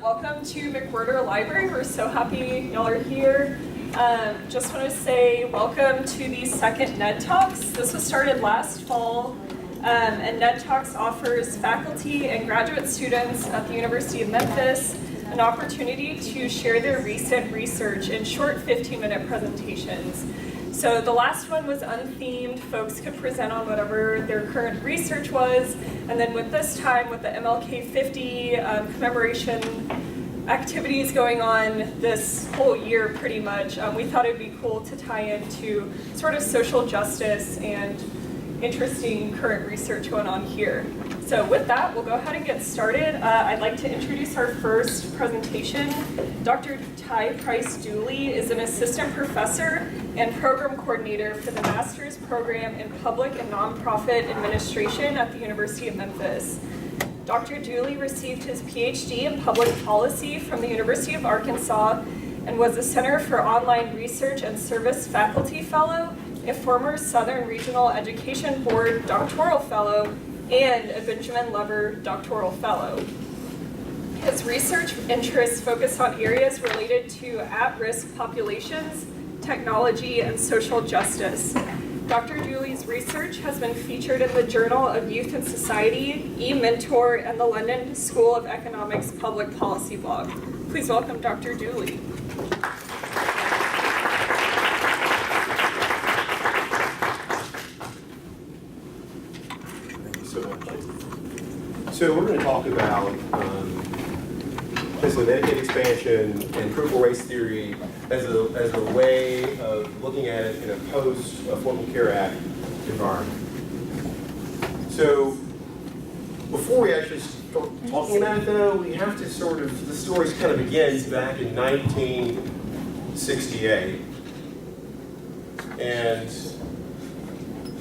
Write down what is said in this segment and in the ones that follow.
Welcome to McWhirter Library. We're so happy y'all are here. Just want to say welcome to the second NEDTalks. This was started last fall, and NEDTalks offers faculty and graduate students at the University of Memphis an opportunity to share their recent research in short 15-minute presentations. So the last one was unthemed. Folks could present on whatever their current research was, and then with this time, with the MLK 50 commemoration activities going on this whole year pretty much, we thought it'd be cool to tie into sort of social justice and interesting current research going on here. So with that, we'll go ahead and get started. I'd like to introduce our first presentation. Dr. Ty Dooley is an assistant professor and program coordinator for the master's program in public and nonprofit administration at the University of Memphis. Dr. Dooley received his PhD in public policy from the University of Arkansas and was a Center for Online Research and Service Faculty Fellow, a former Southern Regional Education Board Doctoral Fellow, and a Benjamin Lover Doctoral Fellow. His research interests focus on areas related to at-risk populations, technology, and social justice. Dr. Dooley's research has been featured in the Journal of Youth and Society, e-Mentor, and the London School of Economics Public Policy blog. Please welcome Dr. Dooley. So we're going to talk about basically Medicaid expansion and critical race theory as a way of looking at it in a post-Affordable Care Act environment. So before we actually start talking about it, though, we have to the story kind of begins back in 1968. And,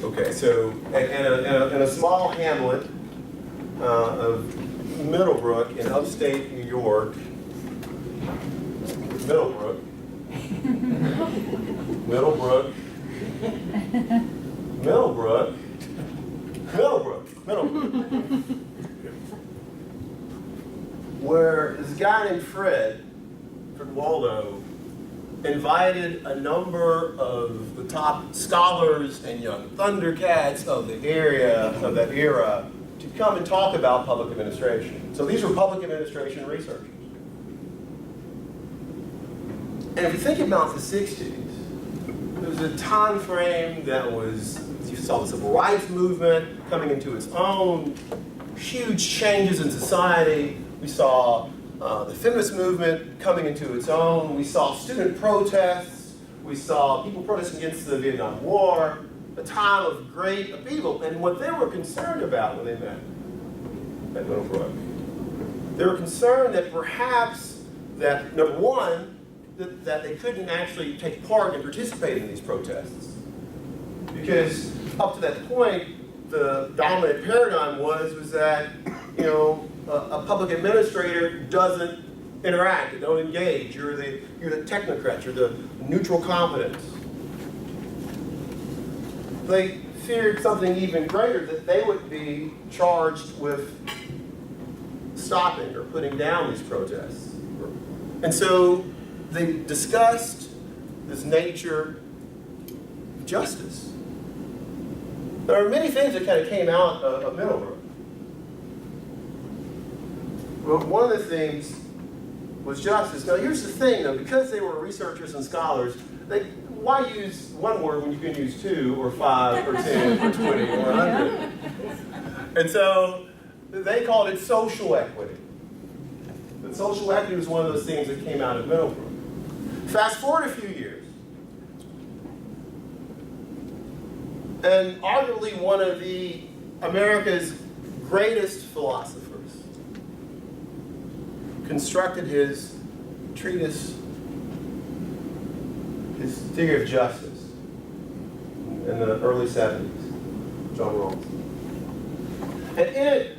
okay, so in a small hamlet of Middlebrook in upstate New York. Middlebrook, where this guy named Fred Waldo, invited a number of the top scholars and young Thundercats of the area, of that era, to come and talk about public administration. So these were public administration researchers. And if you think about the 60s, there was a time frame that was, you saw the civil rights movement coming into its own, huge changes in society. We saw the feminist movement coming into its own. We saw student protests. We saw people protesting against the Vietnam War. A time of great upheaval. And what they were concerned about when they met at Middlebrook, they were concerned that perhaps that, number one, that they couldn't actually take part and participate in these protests. Because up to that point, the dominant paradigm was that, you know, a public administrator doesn't interact, they don't engage. You're the technocrat, you're the neutral competence. They feared something even greater, that they would be charged with stopping or putting down these protests. And so they discussed this nature of justice. There are many things that kind of came out of Middlebrook. Well, one of the things was justice. Now here's the thing though, because they were researchers and scholars, why use one word when you can use 2 or 5 or 10 or 20 or 100? And so they called it social equity. But social equity was one of those things that came out of Middlebrook. Fast forward a few years, and arguably one of the America's greatest philosophers constructed his treatise, his theory of justice, in the early 70s, John Rawls. And in it,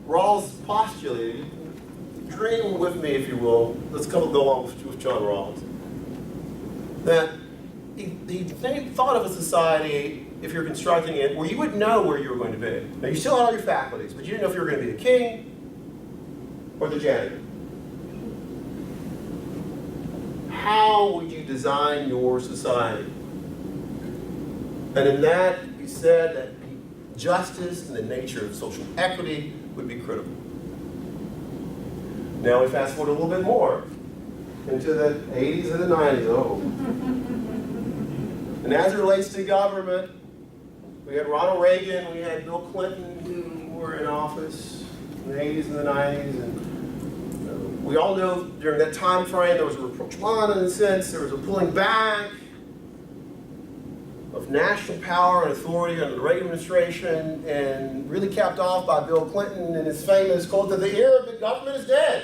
Rawls postulated, dream with me if you will, let's go along with John Rawls, that he thought of a society, if you're constructing it, where you would know where you were going to be. Now you still had all your faculties, but you didn't know if you were going to be the king or the janitor. how would you design your society? And in that, we said that justice and the nature of social equity would be critical. Now we fast forward a little bit more into the 80s and the 90s. Oh. And as it relates to government, we had Ronald Reagan, we had Bill Clinton, who were in office in the 80s and the 90s. And we all know during that time frame there was a rapprochement in a sense, there was a pulling back of national power and authority under the Reagan administration, and really capped off by Bill Clinton and his famous quote that the era of the government is dead.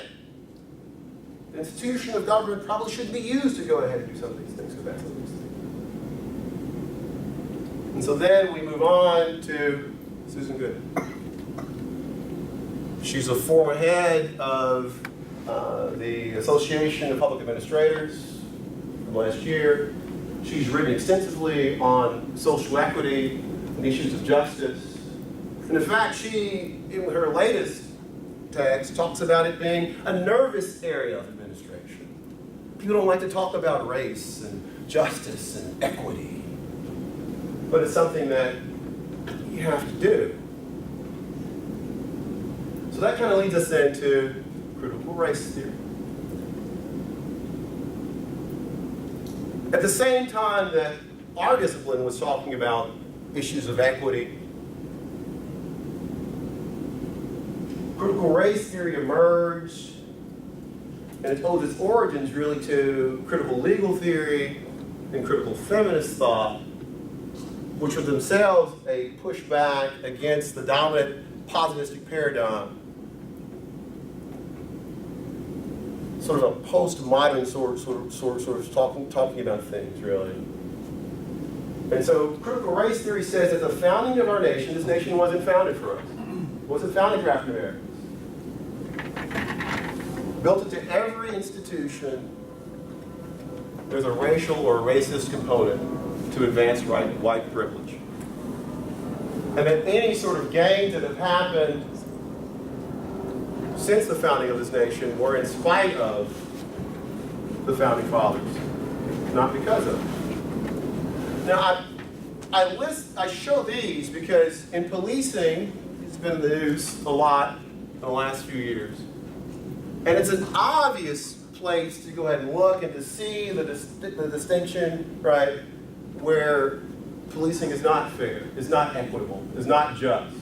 The institution of government probably shouldn't be used to go ahead and do some of these things, combat some of these things. And so then we move on to Susan Good. She's a former head of the Association of Public Administrators from last year. She's written extensively on social equity and issues of justice. And in fact, she, in her latest text, talks about it being a nervous area of administration. People don't like to talk about race and justice and equity, but it's something that you have to do. So that kind of leads us then to critical race theory. At the same time that our discipline was talking about issues of equity, critical race theory emerged, and it owes its origins really to critical legal theory and critical feminist thought, which were themselves a pushback against the dominant positivistic paradigm. Sort of a postmodern sort of talking about things, really. And so critical race theory says that the founding of our nation, this nation wasn't founded for us. It wasn't founded for African Americans. Built into every institution, there's a racial or a racist component to advance white privilege. And that any sort of gains that have happened since the founding of this nation were in spite of the founding fathers, not because of them. Now, I show these because in policing, it's been in the news a lot in the last few years. And it's an obvious place to go ahead and look and to see the distinction, right, where policing is not fair, is not equitable, is not just.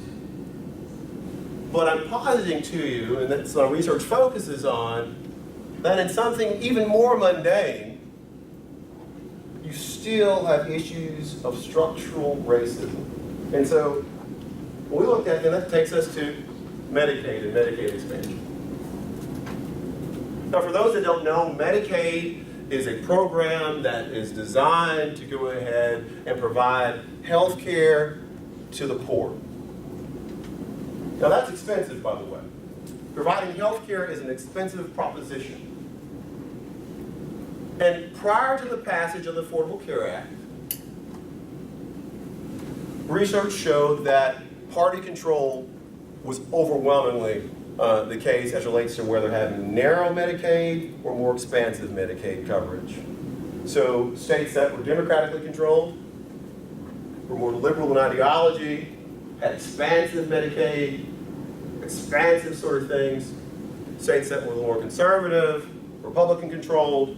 But I'm positing to you, and that's what research focuses on, that in something even more mundane, you still have issues of structural racism. And so, when we looked at, and that takes us to Medicaid and Medicaid expansion. Now, for those that don't know, Medicaid is a program that is designed to go ahead and provide health care to the poor. Now that's expensive, by the way. Providing health care is an expensive proposition. And prior to the passage of the Affordable Care Act, research showed that party control was overwhelmingly the case as relates to whether having narrow Medicaid or more expansive Medicaid coverage. So states that were democratically controlled, were more liberal in ideology, had expansive Medicaid, expansive sort of things. States that were more conservative, Republican controlled,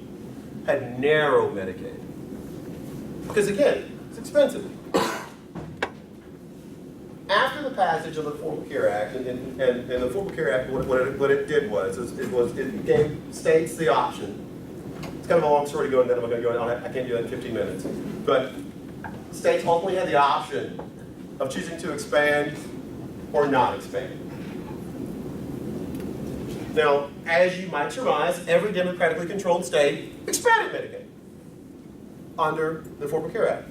had narrow Medicaid. Because again, it's expensive. After the passage of the Affordable Care Act, and the Affordable Care Act, what it did was it gave states the option. It's kind of a long story to go into that. I'm not going to go into. I can't do that in 15 minutes. But states ultimately had the option of choosing to expand or not expand. Now, as you might surmise, every democratically controlled state expanded Medicaid under the Affordable Care Act.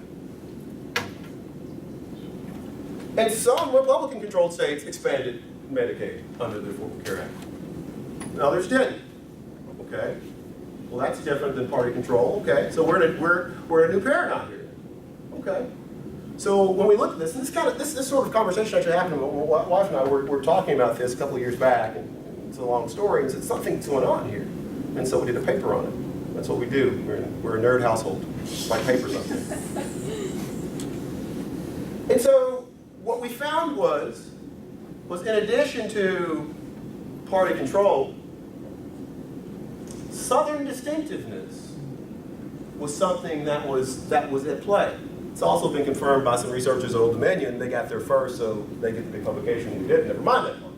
And some Republican-controlled states expanded Medicaid under the Affordable Care Act. And others didn't. Okay. Well, that's different than party control. Okay. So we're in a new paradigm here. Okay. So when we look at this, and this sort of conversation actually happened. My wife and I were talking about this a couple of years back, and it's a long story. And said something's going on here, and so we did a paper on it. That's what we do. We're a nerd household. Like papers up there. And so what we found was in addition to party control, Southern distinctiveness was something that was at play. It's also been confirmed by some researchers at Old Dominion. They got there first, so they get the big publication. We didn't. Never mind that one.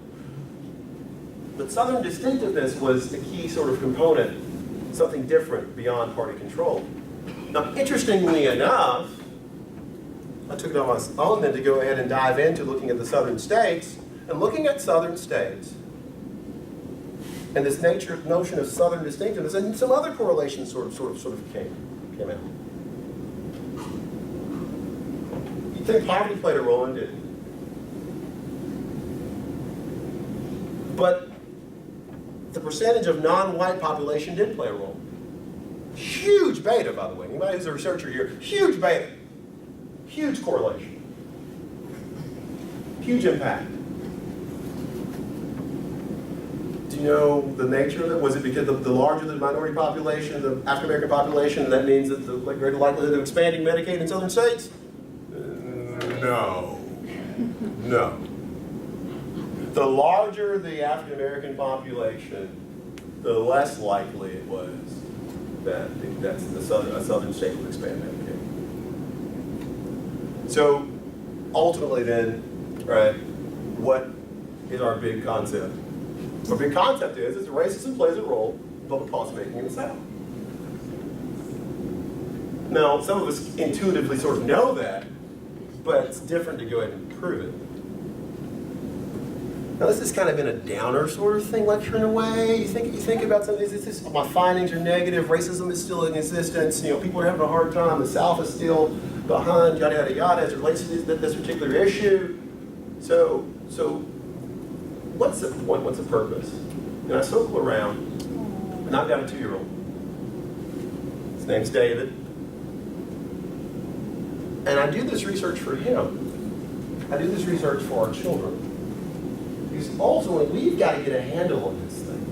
But Southern distinctiveness was a key sort of component, something different beyond party control. Now, interestingly enough, I took it on my own then to go ahead and dive into looking at the Southern states, and looking at Southern states, and this notion of Southern distinctiveness, and some other correlations sort of came out. You think poverty played a role in it? But the percentage of non-white population did play a role. Huge beta, by the way. Anybody who's a researcher here, huge beta. Huge correlation. Huge impact. Do you know the nature of it? Was it because the larger the minority population, the African American population, that means that the greater likelihood of expanding Medicaid in southern states? No. No. The larger the African American population, the less likely it was that a southern state would expand Medicaid. So ultimately then, right, what is our big concept? Our big concept is that racism plays a role in public policy making in the South. Now, some of us intuitively sort of know that, but it's different to go ahead and prove it. Now, this has kind of been a downer sort of thing, lecture in a way. You think about some of these, my findings are negative, racism is still in existence, people are having a hard time, the South is still behind, yada, yada, yada, as it relates to this particular issue. So what's the point, what's the purpose? And I circle around, and I've got a 2-year-old. His name's David. And I do this research for him. I do this research for our children. Because ultimately, we've got to get a handle on this thing.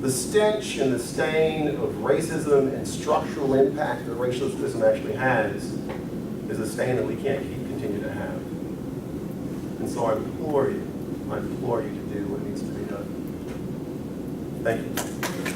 The stench and the stain of racism and structural impact that racialism actually has is a stain that we can't continue to have. And so I implore you to do what needs to be done. Thank you.